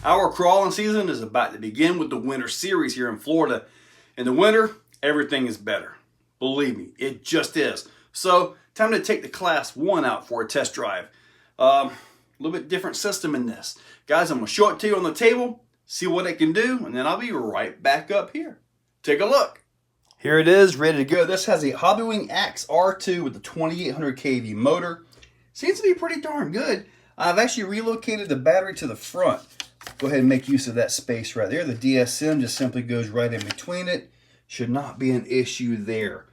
Our crawling season is about to begin with the winter series here in Florida. In the winter, everything is better. Believe me, it just is. So, time to take the Class 1 out for a test drive. A little bit different system in this. Guys, I'm going to show it to you on the table, see what it can do, and then I'll be right back up here. Take a look. Here it is, ready to go. This has a Hobbywing Axe R2 with the 2800 kV motor. Seems to be pretty darn good. I've actually relocated the battery to the front. Go ahead and make use of that space right there. The DSM just simply goes right in between it. Should not be an issue there.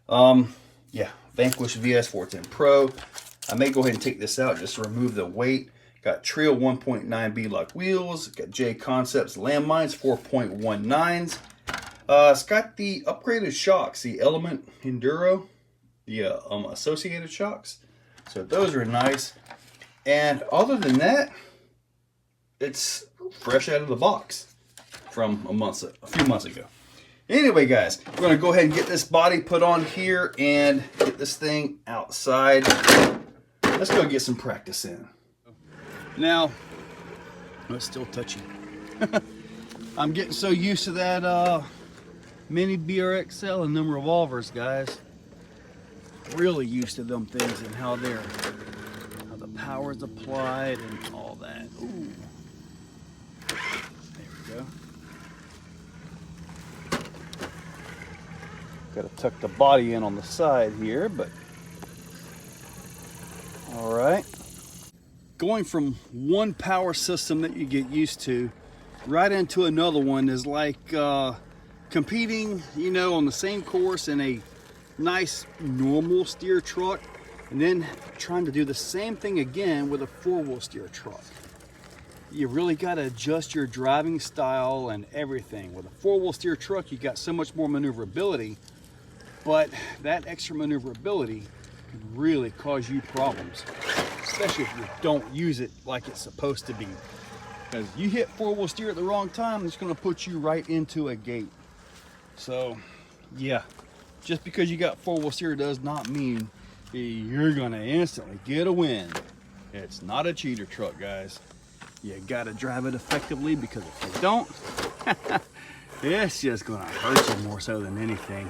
Yeah, Vanquish VS410 Pro. I may go ahead and take this out just to remove the weight. Got Treal 1.9 Beadlock wheels. Got Jconcepts Landmines 4.19s. It's got the upgraded shocks, the Element Enduro, the associated shocks. So those are nice. And other than that, it's fresh out of the box from a few months ago. Anyway, guys, we're going to go ahead and get this body put on here and get this thing outside. Let's go get some practice in. Now, it's still touchy. I'm getting so used to that mini BRXL and them revolvers, guys. Really used to them things and how the power is applied and all that. Ooh. There we go. Got to tuck the body in on the side here, but all right. Going from one power system that you get used to right into another one is like competing, you know, on the same course in a nice normal steer truck and then trying to do the same thing again with a four-wheel steer truck. You really got to adjust your driving style and everything. With a four-wheel steer truck, you got so much more maneuverability, but that extra maneuverability can really cause you problems, especially if you don't use it like it's supposed to be. Because you hit four-wheel steer at the wrong time, it's going to put you right into a gate. So, yeah, just because you got four-wheel steer does not mean you're going to instantly get a win. It's not a cheater truck, guys. You got to drive it effectively, because if you don't, it's just going to hurt you more so than anything.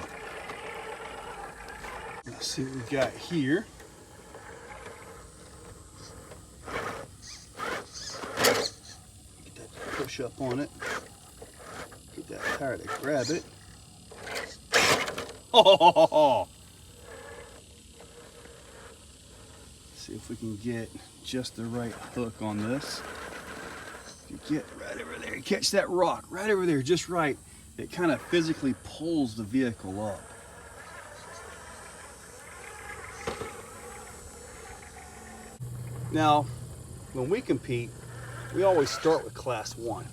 Let's see what we've got here. Get that push up on it. Get that tire to grab it. Oh! See if we can get just the right hook on this. If you get right over there, catch that rock right over there just right, it kind of physically pulls the vehicle up. Now, when we compete, we always start with Class 1.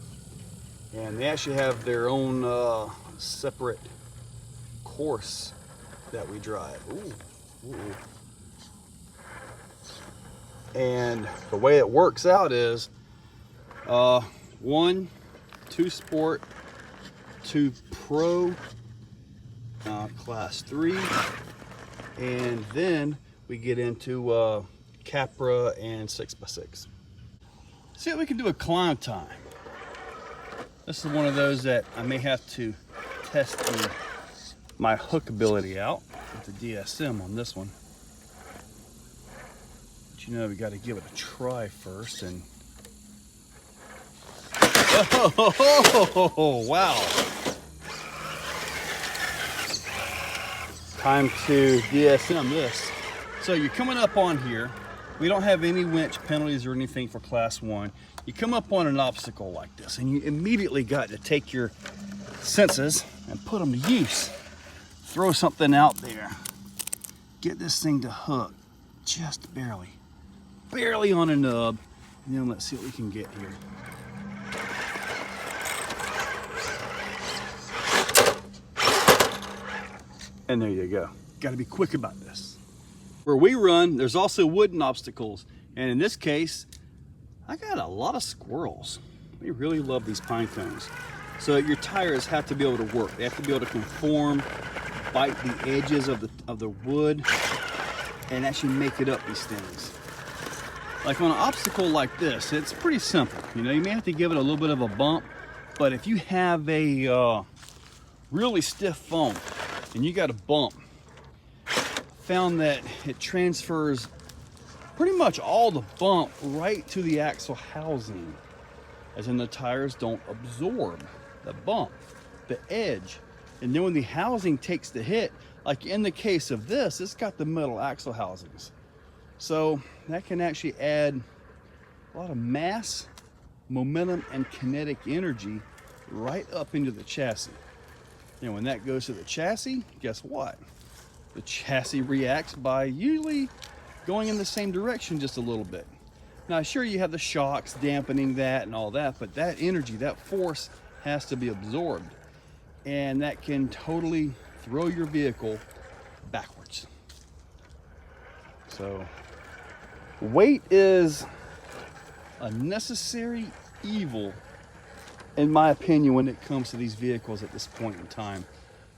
And they actually have their own separate course that we drive. Ooh. Ooh. And the way it works out is 1, 2 Sport, 2 Pro, Class 3, and then we get into Capra and 6x6. See if we can do a climb time. This is one of those that I may have to test my hook ability out with the DSM on this one. But you know, we got to give it a try first. And oh, wow! Time to DSM this. So you're coming up on here. We don't have any winch penalties or anything for Class 1. You come up on an obstacle like this and you immediately got to take your senses and put them to use. Throw something out there. Get this thing to hook just barely. Barely on a nub. And then let's see what we can get here. And there you go. Got to be quick about this. Where we run, there's also wooden obstacles. And in this case, I got a lot of squirrels. We really love these pine cones. So your tires have to be able to work. They have to be able to conform, bite the edges of the wood, and actually make it up these things. Like on an obstacle like this, it's pretty simple. You know, you may have to give it a little bit of a bump, but if you have a really stiff foam and you got a bump, found that it transfers pretty much all the bump right to the axle housing, as in the tires don't absorb the bump, the edge. And then when the housing takes the hit, like in the case of this, it's got the metal axle housings. So that can actually add a lot of mass, momentum, and kinetic energy right up into the chassis. And when that goes to the chassis, guess what? The chassis reacts by usually going in the same direction just a little bit. Now, sure, you have the shocks dampening that and all that, but that energy, that force has to be absorbed. And that can totally throw your vehicle backwards. So, weight is a necessary evil, in my opinion, when it comes to these vehicles at this point in time.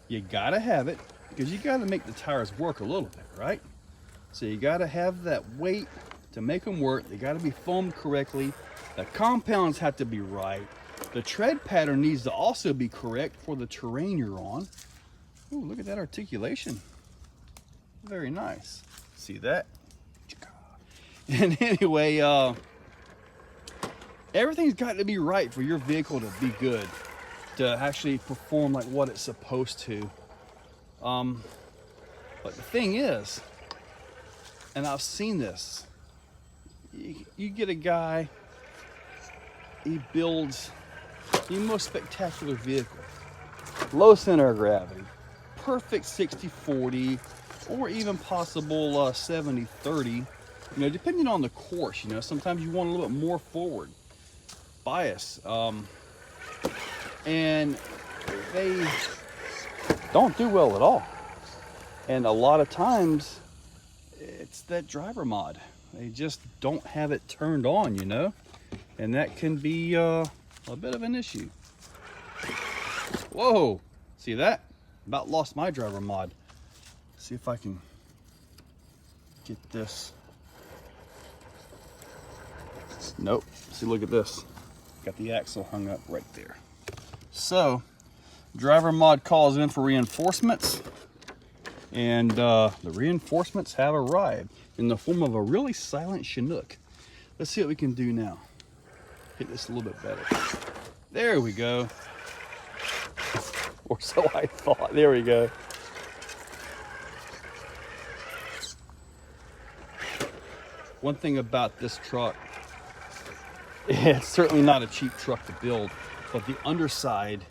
You gotta have it, because you gotta make the tires work a little bit, right? So you gotta have that weight to make them work. They gotta be foamed correctly. The compounds have to be right. The tread pattern needs to also be correct for the terrain you're on. Ooh, look at that articulation. Very nice. See that? And anyway, everything's got to be right for your vehicle to be good, to actually perform like what it's supposed to. But the thing is, and I've seen this, you get a guy, he builds the most spectacular vehicle, low center of gravity, perfect 60-40, or even possible 70-30, you know, depending on the course. You know, sometimes you want a little bit more forward bias, and they don't do well at all. And a lot of times it's that driver mod. They just don't have it turned on, you know, and that can be a bit of an issue. Whoa, see that? About lost my driver mod. See if I can get this. Nope. See, look at this. Got the axle hung up right there. So, driver mod calls in for reinforcements, and the reinforcements have arrived in the form of a really silent Chinook. Let's see what we can do now. Hit this a little bit better. There we go. Or so I thought. There we go. One thing about this truck, it's certainly not a cheap truck to build, but the underside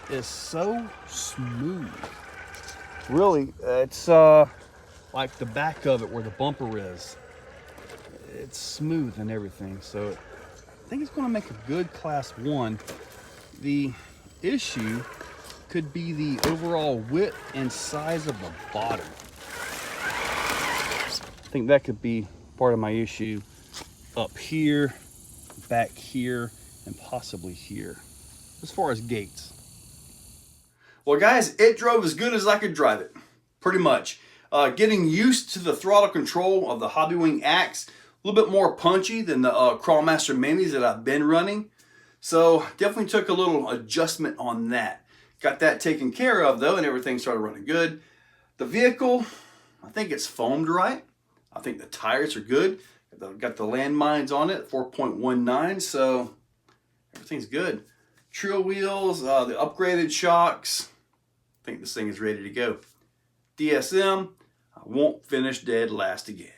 is so smooth. Really, it's like the back of it where the bumper is. It's smooth and everything, so I think it's going to make a good Class 1. The issue could be the overall width and size of the bottom. I think that could be part of my issue up here, back here, and possibly here, as far as gates. Well guys, it drove as good as I could drive it, pretty much. Getting used to the throttle control of the Hobbywing Axe, a little bit more punchy than the Crawlmaster Minis that I've been running. So definitely took a little adjustment on that. Got that taken care of though, and everything started running good. The vehicle, I think it's foamed right. I think the tires are good. Got the Landmines on it, 4.19, so everything's good. Treal wheels, the upgraded shocks. I think this thing is ready to go. DSM, I won't finish dead last again.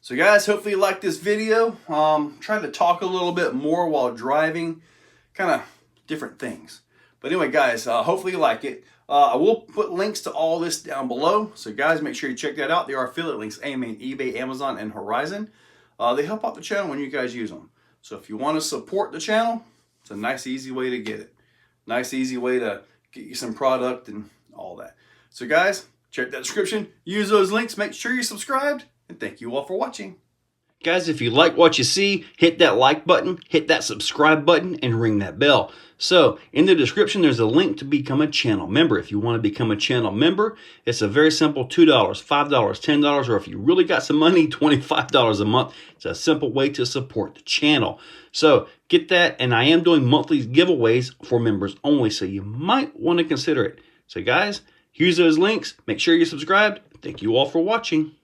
So guys, hopefully you liked this video. Trying to talk a little bit more while driving, kind of different things. But anyway guys, hopefully you like it. I will put links to all this down below. So guys, make sure you check that out. There are affiliate links, AMA, eBay, Amazon, and Horizon. They help out the channel when you guys use them. So if you want to support the channel, it's a nice, easy way to get it. Nice, easy way to get you some product and all that. So guys, check that description. Use those links. Make sure you're subscribed. And thank you all for watching. Guys, if you like what you see, hit that like button, hit that subscribe button, and ring that bell. So, in the description, there's a link to become a channel member. If you want to become a channel member, it's a very simple $2, $5, $10, or if you really got some money, $25 a month. It's a simple way to support the channel. So, get that, and I am doing monthly giveaways for members only, so you might want to consider it. So, guys, here's those links. Make sure you're subscribed. Thank you all for watching.